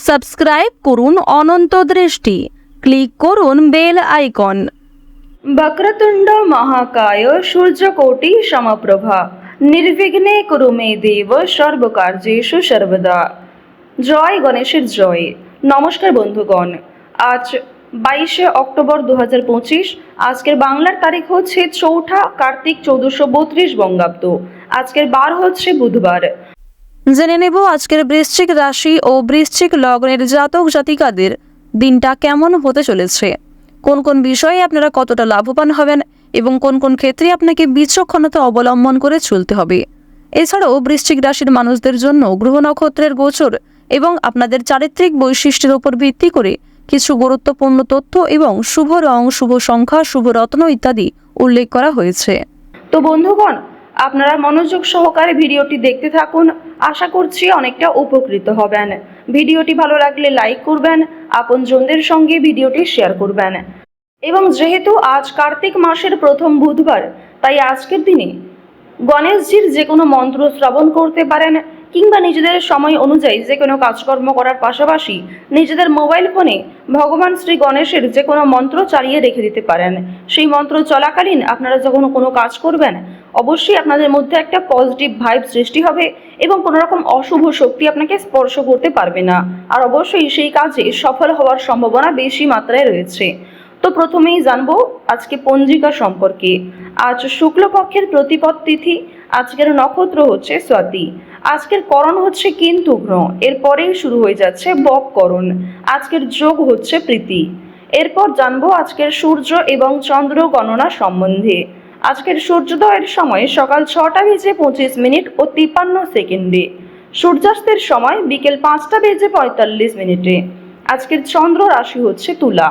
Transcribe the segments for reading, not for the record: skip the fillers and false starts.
Subscribe করুন অনন্ত দৃষ্টি, click করুন বেল আইকন। বক্রতুণ্ড মহাকায় সূর্যকোটি সমপ্রভা নির্বিঘ্নে কুরু মে দেব সর্বকার্যেষু সর্বদা। জয় গণেশের জয়। নমস্কার বন্ধুগণ, আজ 22শে অক্টোবর 2025। আজকের বাংলার তারিখ হচ্ছে 4ঠা কার্তিক 1432 বঙ্গাব্দ। আজকের বার হচ্ছে বুধবার। জেনে নেব আজকের বৃশ্চিক রাশি ও বৃশ্চিক লগ্নের জাতক জাতিকাদের দিনটা কেমন হতে চলেছে, কোন কোন বিষয়ে আপনারা কতটা লাভবান হবেন এবং কোন কোন ক্ষেত্রে আপনাকে বিচক্ষণতা অবলম্বন করে চলতে হবে। এছাড়াও বৃশ্চিক রাশির মানুষদের জন্য গ্রহ নক্ষত্রের গোচর এবং আপনাদের চারিত্রিক বৈশিষ্ট্যের উপর ভিত্তি করে কিছু গুরুত্বপূর্ণ তথ্য এবং শুভ রং, শুভ সংখ্যা, শুভ রত্ন ইত্যাদি উল্লেখ করা হয়েছে। তো বন্ধুগণ, আপনারা মনোযোগ সহকারে ভিডিওটি দেখতে থাকুন। আশা করছি অনেকটা উপকৃত হবেন। ভিডিওটি ভালো লাগলে লাইক করবেন, আপনজনদের সঙ্গে ভিডিওটি শেয়ার করবেন। এবং যেহেতু আজ কার্তিক মাসের প্রথম বুধবার, তাই আজকের দিনে গণেশজির যে কোনো মন্ত্র শ্রবণ করতে পারেন, কিংবা নিজেদের সময় অনুযায়ী যে কোনো কাজকর্ম করার পাশাপাশি নিজেদের মোবাইল ফোনে ভগবান শ্রী গণেশের যে কোনো মন্ত্র চালিয়ে রেখে দিতে পারেন। সেই মন্ত্র চলাকালীন আপনারা যখন কোনো কাজ করবেন, অবশ্যই আপনাদের মধ্যে একটা পজিটিভ ভাইব সৃষ্টি হবে এবং কোনো রকম অশুভ শক্তি আপনাকে স্পর্শ করতে পারবে না। আর অবশ্যই সেই কাজে সফল হওয়ার সম্ভাবনা বেশি মাত্রায় রয়েছে। তো প্রথমেই জানবো আজকে পঞ্জিকা সম্পর্কে। আজ শুক্লপক্ষের প্রতিপদ তিথি, আজকের নক্ষত্র হচ্ছে স্বাতি, আজকের করণ হচ্ছে কিন্তুঘ্ন, এরপরেই শুরু হয়ে যাচ্ছে বপকরণ, আজকের যোগ হচ্ছে প্রীতি। এরপর জানবো আজকের সূর্য এবং চন্দ্র গণনা সম্বন্ধে। আজকের সূর্যোদয়ের সময় সকাল 6টা বেজে 25 মিনিট ও 53 সেকেন্ডে, সূর্যাস্তের সময় বিকেল 5টা বেজে 45 মিনিটে। আজকের চন্দ্র রাশি হচ্ছে তুলা।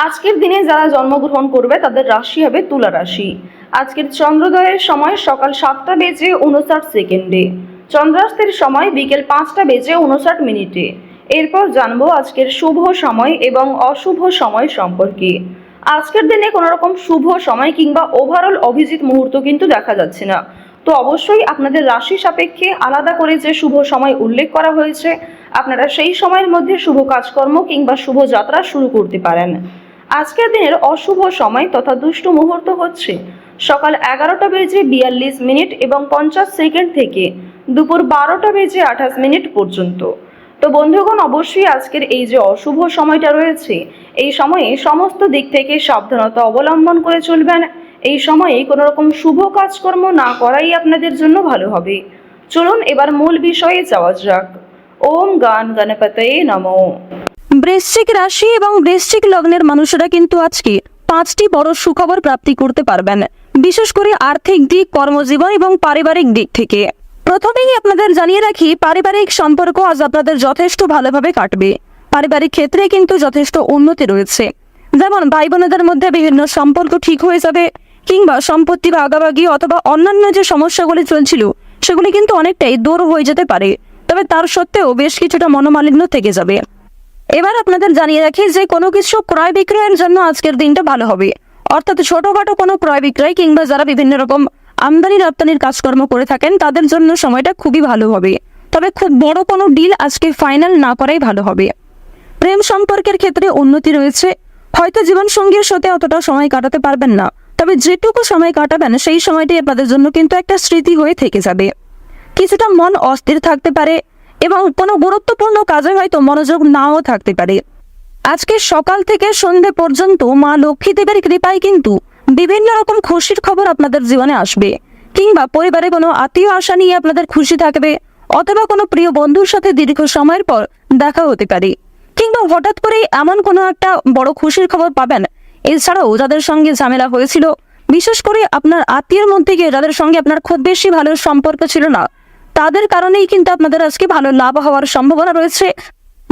আজকের দিনে যারা জন্মগ্রহণ করবে তাদের রাশি হবে তুলা রাশি। আজকের চন্দ্রোদয়ের সময় সকাল 7টা বেজে 59 সেকেন্ডে, চন্দ্রাস্তের সময় বিকেল 5টা বেজে 59 মিনিটে। এরপর জানবো আজকের শুভ সময় এবং অশুভ সময় সম্পর্কে। আজকের দিনে কোনো রকম শুভ সময় কিংবা ওভারঅল অভিজিৎ মুহূর্ত কিন্তু দেখা যাচ্ছে না। তো অবশ্যই আপনাদের রাশি সাপেক্ষে আলাদা করে যে শুভ সময় উল্লেখ করা হয়েছে, আপনারা সেই সময়ের মধ্যে শুভ কাজকর্ম কিংবা শুভ যাত্রা শুরু করতে পারেন। আজকের দিনের অশুভ সময় তথা দুষ্ট মুহূর্ত হচ্ছে সকাল 11টা বেজে 42 মিনিট এবং 50 সেকেন্ড থেকে দুপুর 12টা বেজে 28 মিনিট পর্যন্ত। তো বন্ধুগণ, অবশ্যই আজকের এই যে অশুভ সময়টা রয়েছে, এই সময়ে সমস্ত দিক থেকে সাবধানতা অবলম্বন করে চলবেন। এই সময়ে কোনো রকম শুভ কাজকর্ম না করাই আপনাদের জন্য ভালো হবে। চলুন এবার মূল বিষয়ে যাওয়া যাক। ওম গান গণপতয়ে নমঃ। বৃশ্চিক রাশি এবং বৃশ্চিক লগ্নের মানুষেরা কিন্তু আজকে 5টি বড় সুখবর প্রাপ্তি করতে পারবেন, বিশেষ করে আর্থিক দিক, কর্মজীবন এবং পারিবারিক দিক থেকে। প্রথমেই আপনাদের জানিয়ে রাখি, পারিবারিক সম্পর্ক আজ আপনাদের যথেষ্ট ভালোভাবে কাটবে। পারিবারিক ক্ষেত্রে কিন্তু যথেষ্ট উন্নতি রয়েছে। যেমন ভাই বোনেদের মধ্যে বিভিন্ন সম্পর্ক ঠিক হয়ে যাবে, কিংবা সম্পত্তি ভাগাভাগি অথবা অন্যান্য যে সমস্যাগুলি চলছিল সেগুলি কিন্তু অনেকটাই দূর হয়ে যেতে পারে। তবে তার সত্ত্বেও বেশ কিছুটা মনোমালিন্য থেকে যাবে। এবার আপনাদের জানিয়ে রাখি যে কোনো কিছু ক্রয় বিক্রয়ের জন্য আজকের দিনটা ভালো হবে। অর্থাৎ ছোটখাটো কোনো ক্রয় বিক্রয় কিংবা যারা বিভিন্ন রকম আমদানি রপ্তানির কাজকর্ম করে থাকেন তাদের জন্য সময়টা খুবই ভালো হবে। তবে খুব বড় কোনো ডিল আজকে ফাইনাল না করাই ভালো হবে। প্রেম সম্পর্কের ক্ষেত্রে উন্নতি রয়েছে। হয়তো জীবনসঙ্গীর সাথে অতটা সময় কাটাতে পারবেন না, তবে যেটুকু সময় কাটাবেন সেই সময়টি আপনাদের জন্য কিন্তু একটা স্মৃতি হয়ে থেকে যাবে। কিছুটা মন অস্থির থাকতে পারে এবং কোনো গুরুত্বপূর্ণ কাজে হয়তো মনোযোগ নাও থাকতে পারে। আজকে সকাল থেকে সন্ধ্যে পর্যন্ত মা লক্ষ্মী দেবীর কৃপায় কিন্তু বিভিন্ন রকম খুশির খবর আপনাদের জীবনে আসবে, কিংবা পরিবারে কোনো আত্মীয় আশা নিয়ে আপনাদের খুশি থাকবে, অথবা কোনো প্রিয় বন্ধুর সাথে দীর্ঘ সময়ের পর দেখা হতে পারে, কিংবা হঠাৎ করেই এমন কোনো একটা বড় খুশির খবর পাবেন। এছাড়াও যাদের সঙ্গে ঝামেলা হয়েছিল, বিশেষ করে আপনার আত্মীয়ের মধ্যে গিয়ে যাদের সঙ্গে আপনার খুব বেশি ভালো সম্পর্ক ছিল না, তাদের কারণেই কিন্তু আপনাদের আজকে ভালো লাভ হওয়ার সম্ভাবনা রয়েছে।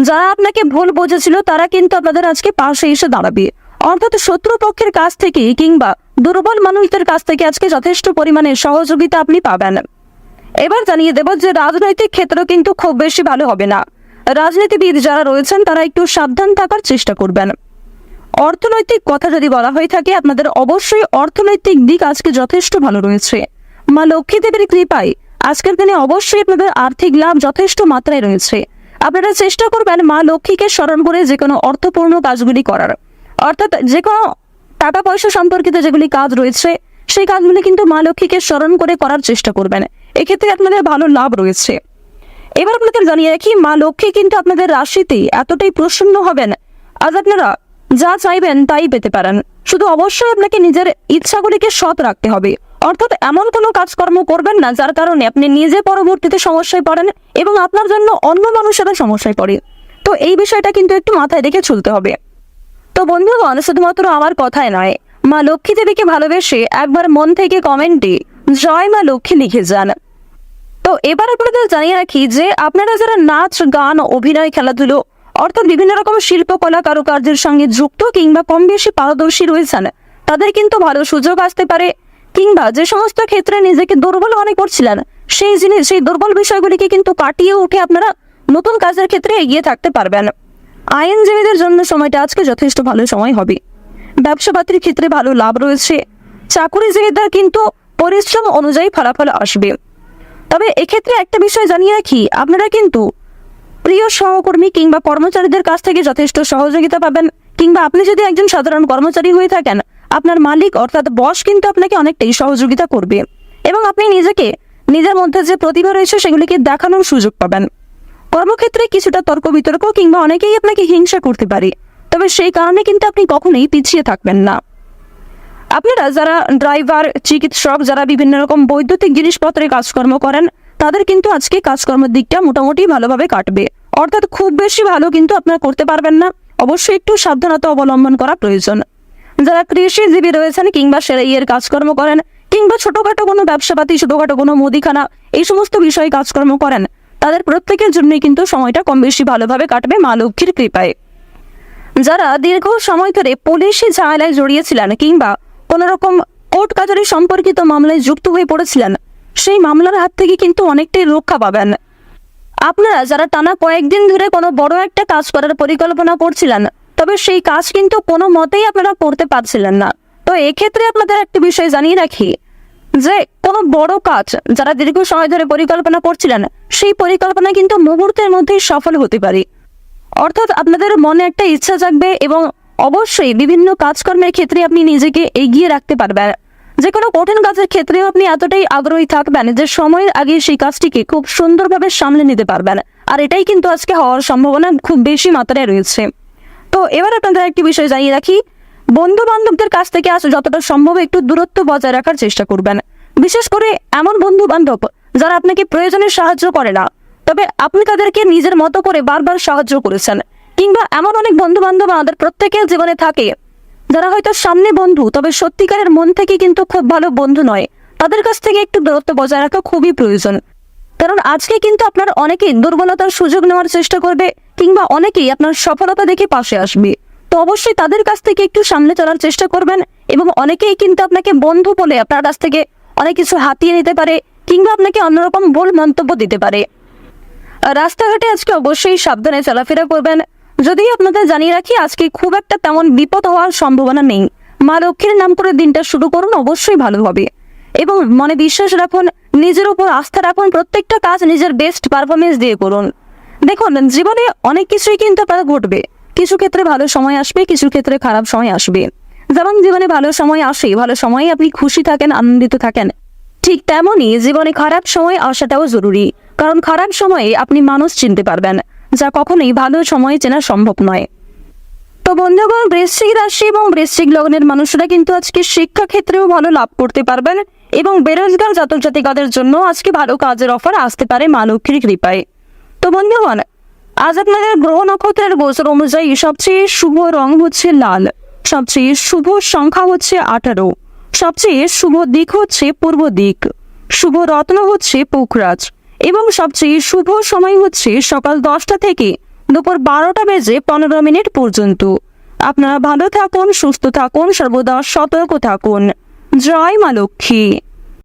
যারা আপনাকে ভুল বুঝেছিল তারা কিন্তু আপনাদের আজকে পাশে এসে দাঁড়াবে। অর্থাৎ শত্রুপক্ষের কাছ থেকে কিংবা দুর্বল মানুষদের কাছ থেকে আজকে যথেষ্ট পরিমাণে সহযোগিতা আপনি পাবেন। এবার জানিয়ে দেব যে রাজনৈতিক ক্ষেত্র কিন্তু খুব বেশি ভালো হবে না। রাজনীতিবিদ যারা রয়েছেন তারা একটু সাবধান থাকার চেষ্টা করবেন। অর্থনৈতিক কথা যদি বলা হয়ে থাকে, আপনাদের অবশ্যই অর্থনৈতিক দিক আজকে যথেষ্ট ভালো রয়েছে। মা লক্ষ্মী দেবীর কৃপায় আজকের দিনে অবশ্যই আপনাদের আর্থিক লাভ যথেষ্ট মাত্রায় রয়েছে। আপনারা চেষ্টা করবেন মা লক্ষ্মীকে স্মরণ করে যে কোনো অর্থপূর্ণ কাজগুলি করার, অর্থাৎ যে কোনো টাকা পয়সা সম্পর্কিত যেগুলি কাজ রয়েছে সেই কাজগুলি কিন্তু মা লক্ষ্মীকে স্মরণ করে করার চেষ্টা করবেন। এক্ষেত্রে আপনাদের ভালো লাভ রয়েছে। এবার আপনাদের জানিয়ে রাখি, মা লক্ষ্মী কিন্তু আপনাদের রাশিতে এতটাই প্রসন্ন হবেন, আজ আপনারা যা চাইবেন তাই পেতে পারেন। শুধু অবশ্যই আপনাকে নিজের ইচ্ছাগুলিকে সৎ রাখতে হবে, অর্থাৎ এমন কোনো কাজকর্ম করবেন না যার কারণে আপনি নিজে পরবর্তীতে সমস্যায় পড়েন এবং আপনার জন্য অন্য মানুষেরা সমস্যায় পড়ে। তো এই বিষয়টা কিন্তু একটু মাথায় রেখে চলতে হবে। তো বন্ধুগণ, শুধুমাত্র আমার কথায় নয়, মা লক্ষ্মী দেবীকে ভালোবেসে একবার মন থেকে কমেন্টে জয় মা লক্ষ্মী লিখে যান। তো এবার আপনাদের জানিয়ে রাখি যে আপনারা যারা নাচ, গান, অভিনয়, খেলাধুলো অর্থাৎ বিভিন্ন রকম শিল্পকলা কারুকার্যের সঙ্গে যুক্ত কিংবা কম বেশি পারদর্শী রয়েছেন, তাদের কিন্তু ভালো সুযোগ আসতে পারে। কিংবা যে সমস্ত ক্ষেত্রে নিজেকে দুর্বল মনে করছিলেন সেই দুর্বল বিষয়গুলিকে কিন্তু কাটিয়ে উঠে আপনারা নতুন কাজের ক্ষেত্রে এগিয়ে থাকতে পারবেন। আইনজীবীদের জন্য সময়টা আজকে যথেষ্ট ভালো সময় হবে। ব্যবসাপাতির ক্ষেত্রে ভালো লাভ রয়েছে। চাকুরিজীবীদের কিন্তু পরিশ্রম অনুযায়ী ফলাফল আসবে। তবে এক্ষেত্রে একটা বিষয় জানিয়ে রাখি, আপনারা কিন্তু প্রিয় সহকর্মী কিংবা কর্মচারীদের কাছ থেকে যথেষ্ট সহযোগিতা পাবেন। কিংবা আপনি যদি একজন সাধারণ কর্মচারী হয়ে থাকেন, আপনার মালিক অর্থাৎ বস কিন্তু আপনাকে অনেকটাই সহযোগিতা করবে এবং আপনি নিজের মধ্যে যে প্রতিভা রয়েছে সেগুলিকে দেখানোর সুযোগ পাবেন। কর্মক্ষেত্রে কিছুটা তর্ক বিতর্ক কিংবা অনেকেই আপনাকে হিংসা করতে পারে, তবে সেই কারণে কিন্তু আপনি কখনোই পিছিয়ে থাকবেন না। আপনারা যারা ড্রাইভার, চিকিৎসক, যারা বিভিন্ন রকম বৈদ্যুতিক জিনিসপত্রে কাজকর্ম করেন, তাদের কিন্তু আজকে কাজকর্মের দিকটা মোটামুটি ভালোভাবে কাটবে। অর্থাৎ খুব বেশি ভালো কিন্তু আপনারা করতে পারবেন না, অবশ্যই একটু সাবধানতা অবলম্বন করা প্রয়োজন। যারা কৃষিজীবী রয়েছেন কিংবা সেলাইয়ের কাজকর্ম করেন কিংবা ছোটখাটো কোনো ব্যবসাপাতি, ছোটখাটো কোনো মুদিখানা, এই সমস্ত বিষয়ে কাজকর্ম করেন, তাদের প্রত্যেকের জন্যই কিন্তু সময়টা কম বেশি ভালোভাবে কাটবে মা লক্ষ্মীর কৃপায়। যারা দীর্ঘ সময় ধরে পুলিশি ঝামেলায় জড়িয়েছিলেন কিংবা কোনো রকম কোর্ট কাচারি সম্পর্কিত মামলায় যুক্ত হয়ে পড়েছিলেন, সেই মামলার হাত থেকে কিন্তু অনেকটাই রক্ষা পাবেন। আপনারা যারা টানা কয়েকদিন ধরে কোনো বড় একটা কাজ করার পরিকল্পনা করছিলেন, তবে সেই কাজ কিন্তু কোনো মতেই আপনারা করতে পারছিলেন না, তো এক্ষেত্রে আপনাদের একটা বিষয় জানিয়ে রাখি যে কোনো বড় কাজ যারা দীর্ঘ সময় ধরে পরিকল্পনা করছিলেন, সেই পরিকল্পনা কিন্তু মুহূর্তের মধ্যেই সফল হতে পারে। অর্থাৎ আপনাদের মনে একটা ইচ্ছা জাগবে এবং অবশ্যই বিভিন্ন কাজকর্মের ক্ষেত্রে আপনি নিজেকে এগিয়ে রাখতে পারবেন। যে কোনো কঠিন কাজের ক্ষেত্রেও আপনি এতটাই আগ্রহী থাকবেন যে সময়ের আগে সেই কাজটিকে খুব সুন্দরভাবে সামলে নিতে পারবেন, আর এটাই কিন্তু আজকে হওয়ার সম্ভাবনা খুব বেশি মাত্রায় রয়েছে। তো এবার আপনাদের একটি বিষয় জানিয়ে রাখি, বন্ধু বান্ধবদের কাছ থেকে আজ যতটা সম্ভব একটু দূরত্ব বজায় রাখার চেষ্টা করবেন। বিশেষ করে এমন বন্ধু বান্ধব যারা আপনাকে প্রয়োজনে সাহায্য করে না, তবে আপনি তাদেরকে নিজের মতো করে বারবার সাহায্য করেছেন। কিংবা এমন অনেক বন্ধু বান্ধব আমাদের প্রত্যেকের জীবনে থাকে যারা হয়তো সামনে বন্ধু, তবে সত্যিকারের মন থেকে কিন্তু খুব ভালো বন্ধু নয়। তাদের কাছ থেকে একটু দূরত্ব বজায় রাখা খুবই প্রয়োজন, কারণ আজকে কিন্তু আপনার অনেকেই দুর্বলতার সুযোগ নেওয়ার চেষ্টা করবে কিংবা অনেকেই আপনার সফলতা দেখে পাশে আসবে। তো অবশ্যই তাদের কাছ থেকে একটু সামনে চলার চেষ্টা করবেন এবং অনেকেই কিন্তু আপনাকে বন্ধু বলে আপনার কাছ থেকে অনেক কিছু হাতিয়ে নিতে পারে কিংবা আপনাকে অন্যরকম ভুল মন্তব্য দিতে পারে। রাস্তাঘাটে আজকে অবশ্যই সাবধানে চলাফেরা করবেন। যদিও আপনাদের জানিয়ে রাখি, আজকে খুব একটা তেমন বিপদ হওয়ার সম্ভাবনা নেই। মা লক্ষ্মীর নাম করে দিনটা শুরু করুন, অবশ্যই ভালো হবে এবং মনে বিশ্বাস রাখুন, নিজের উপর আস্থা রাখুন, প্রত্যেকটা কাজ নিজের বেস্ট পারফরমেন্স দিয়ে করুন। দেখুন, জীবনে অনেক কিছুই কিন্তু আপনার ঘটবে। কিছু ক্ষেত্রে ভালো সময় আসবে, কিছু ক্ষেত্রে খারাপ সময় আসবে। যেমন জীবনে ভালো সময় আসে, ভালো সময়ে আপনি খুশি থাকেন, আনন্দিত থাকেন, ঠিক তেমনই জীবনে খারাপ সময় আসাটাও জরুরি। কারণ খারাপ সময়ে আপনি মানুষ চিনতে পারবেন, যা কখনোই ভালো সময়ে চেনা সম্ভব নয়। তো বন্ধুগণ, বৃশ্চিক রাশি এবং বৃশ্চিক লগ্নের মানুষরা কিন্তু আজকে শিক্ষা ক্ষেত্রেও ভালো লাভ করতে পারবেন এবং বেরোজগার জাতক জাতিকাদের জন্য আজকে ভালো কাজের অফার আসতে পারে মা লক্ষ্মীর কৃপায়। তো বন্ধুগণ, আজ আপনাদের গ্রহ নক্ষত্রের গোচর অনুযায়ী সবচেয়ে শুভ রং হচ্ছে লাল, সবচেয়ে শুভ সংখ্যা হচ্ছে 18, সবচেয়ে শুভ দিক হচ্ছে পূর্ব দিক, শুভ রত্ন হচ্ছে পুখরাজ এবং সবচেয়ে শুভ সময় হচ্ছে সকাল 10টা থেকে দুপুর 12টা বেজে 15 মিনিট পর্যন্ত। আপনারা ভালো থাকুন, সুস্থ থাকুন, সর্বদা সতর্ক থাকুন। জয় মা লক্ষ্মী।